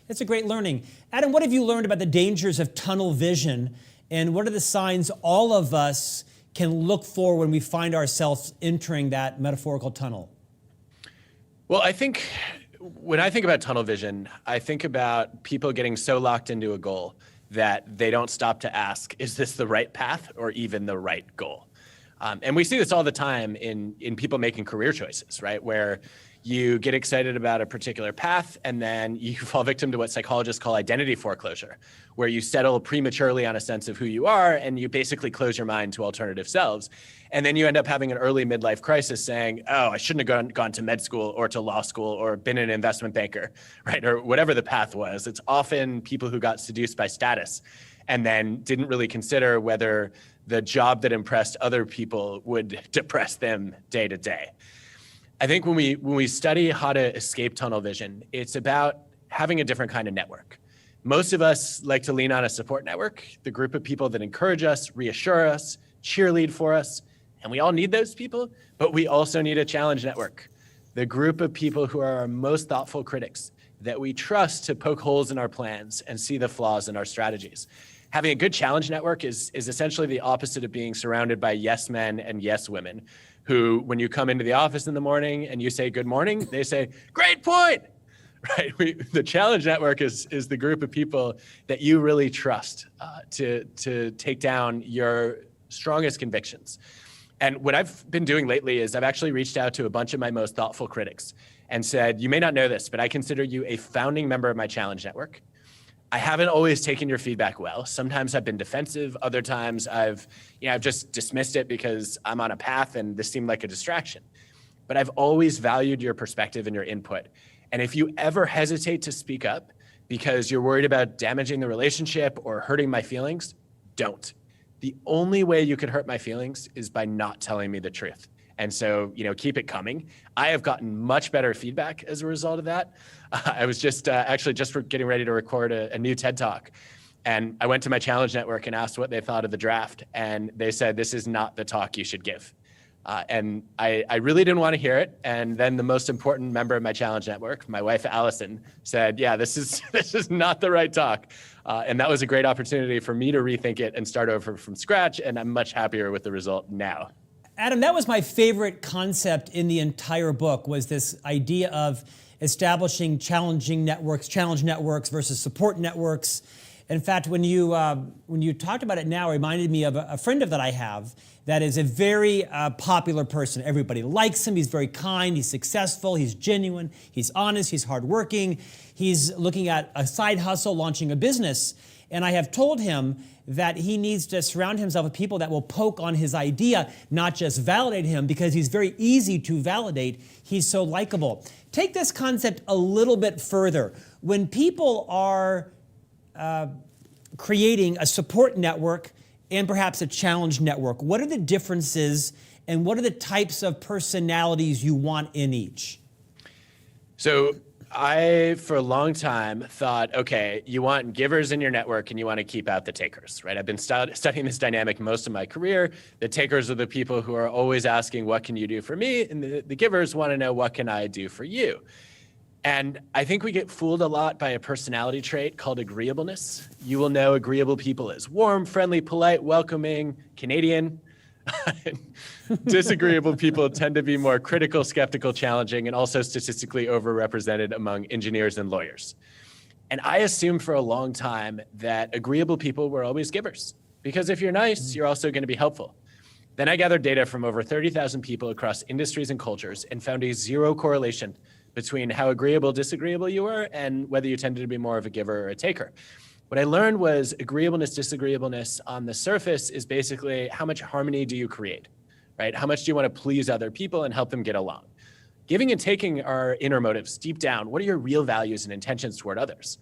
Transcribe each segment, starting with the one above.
It's a great learning. Adam, what have you learned about the dangers of tunnel vision, and what are the signs all of us can look for when we find ourselves entering that metaphorical tunnel? Well, I think when I think about tunnel vision, I think about people getting so locked into a goal that they don't stop to ask, is this the right path or even the right goal? And we see this all the time in people making career choices, right? Where you get excited about a particular path and then you fall victim to what psychologists call identity foreclosure, where you settle prematurely on a sense of who you are and you basically close your mind to alternative selves. And then you end up having an early midlife crisis saying, oh, I shouldn't have gone to med school or to law school or been an investment banker, right? Or whatever the path was. It's often people who got seduced by status and then didn't really consider whether the job that impressed other people would depress them day to day. I think when we study how to escape tunnel vision, it's about having a different kind of network. Most of us like to lean on a support network, the group of people that encourage us, reassure us, cheerlead for us, and we all need those people, but we also need a challenge network. The group of people who are our most thoughtful critics that we trust to poke holes in our plans and see the flaws in our strategies. Having a good challenge network is essentially the opposite of being surrounded by yes men and yes women who, when you come into the office in the morning and you say good morning, they say, great point, right? The challenge network is the group of people that you really trust to take down your strongest convictions. And what I've been doing lately is I've actually reached out to a bunch of my most thoughtful critics and said, you may not know this, but I consider you a founding member of my challenge network. I haven't always taken your feedback well. Sometimes I've been defensive. Other times I've just dismissed it because I'm on a path and this seemed like a distraction. But I've always valued your perspective and your input. And if you ever hesitate to speak up because you're worried about damaging the relationship or hurting my feelings, don't. The only way you could hurt my feelings is by not telling me the truth. And so, keep it coming. I have gotten much better feedback as a result of that. I was just getting ready to record a new TED Talk. And I went to my challenge network and asked what they thought of the draft. And they said, this is not the talk you should give. And I really didn't want to hear it. And then the most important member of my challenge network, my wife, Allison, said, yeah, this is not the right talk. And that was a great opportunity for me to rethink it and start over from scratch. And I'm much happier with the result now. Adam, that was my favorite concept in the entire book, was this idea of establishing challenge networks versus support networks. In fact, when you talked about it now, it reminded me of a friend that I have that is a very popular person. Everybody likes him. He's very kind. He's successful. He's genuine. He's honest. He's hardworking. He's looking at a side hustle, launching a business. And I have told him that he needs to surround himself with people that will poke on his idea, not just validate him, because he's very easy to validate. He's so likable. Take this concept a little bit further. When people are creating a support network and perhaps a challenge network, what are the differences and what are the types of personalities you want in each? So I, for a long time, thought, okay, you want givers in your network and you want to keep out the takers, right? I've been studying this dynamic most of my career. The takers are the people who are always asking, what can you do for me? And the givers want to know, what can I do for you? And I think we get fooled a lot by a personality trait called agreeableness. You will know agreeable people as warm, friendly, polite, welcoming, Canadian. Disagreeable people tend to be more critical, skeptical, challenging, and also statistically overrepresented among engineers and lawyers. And I assumed for a long time that agreeable people were always givers, because if you're nice, you're also going to be helpful. Then I gathered data from over 30,000 people across industries and cultures and found a zero correlation between how agreeable, disagreeable you were and whether you tended to be more of a giver or a taker. What I learned was agreeableness, disagreeableness on the surface is basically how much harmony do you create, right? How much do you want to please other people and help them get along? Giving and taking are inner motives. Deep down, what are your real values and intentions toward others?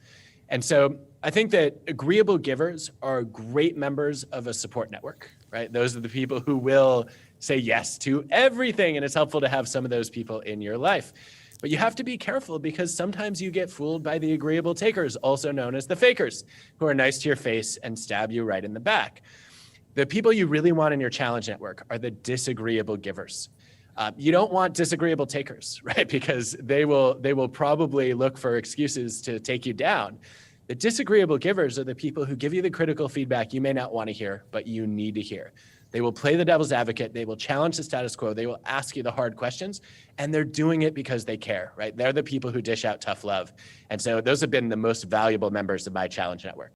And so I think that agreeable givers are great members of a support network, right? Those are the people who will say yes to everything, and it's helpful to have some of those people in your life. But you have to be careful because sometimes you get fooled by the agreeable takers, also known as the fakers, who are nice to your face and stab you right in the back. The people you really want in your challenge network are the disagreeable givers. You don't want disagreeable takers, right? Because they will probably look for excuses to take you down. The disagreeable givers are the people who give you the critical feedback you may not want to hear, but you need to hear. They will play the devil's advocate. They will challenge the status quo. They will ask you the hard questions, and they're doing it because they care, right? They're the people who dish out tough love. And so those have been the most valuable members of my challenge network.